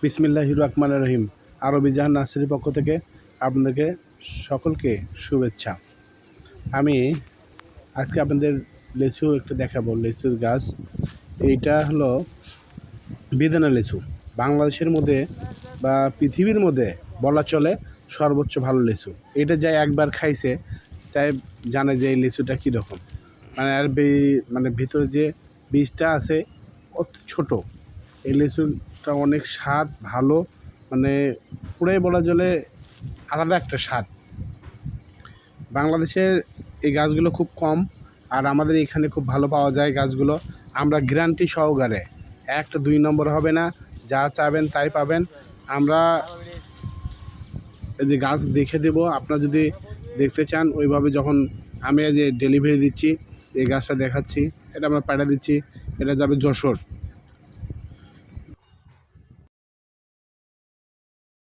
বিসমিল্লাহির রহমানির রহিম। আরবি জাহান নার্সারির পক্ষ থেকে আপনাদেরকে সকলকে শুভেচ্ছা। আমি আজকে আপনাদের লিচু একটু দেখাবো। লিচুর গাছ এইটা হলো বেদানা লিচু। বাংলাদেশের মধ্যে বা পৃথিবীর মধ্যে বলা চলে সর্বোচ্চ ভালো লিচু। এটা যাই একবার খাইছে তাই জানে যে এই লিচুটা কীরকম। মানে আর মানে ভিতরে যে বীজটা আছে অতি ছোট। এই লিচুটা অনেক স্বাদ ভালো, মানে পুরাই বলা চলে আলাদা একটা স্বাদ। বাংলাদেশের এই গাছগুলো খুব কম, আর আমাদের এখানে খুব ভালো পাওয়া যায় গাছগুলো। আমরা গ্যারান্টি সহকারে, একটা 2 নম্বর হবে না, যা চাবেন তাই পাবেন। আমরা এই যে গাছ দেখে দেবো, আপনারা যদি দেখতে চান ওইভাবে, যখন আমি যে ডেলিভারি দিচ্ছি এই গাছটা দেখাচ্ছি, এটা আমরা পাঠিয়ে দিচ্ছি, এটা যাবে যশোর।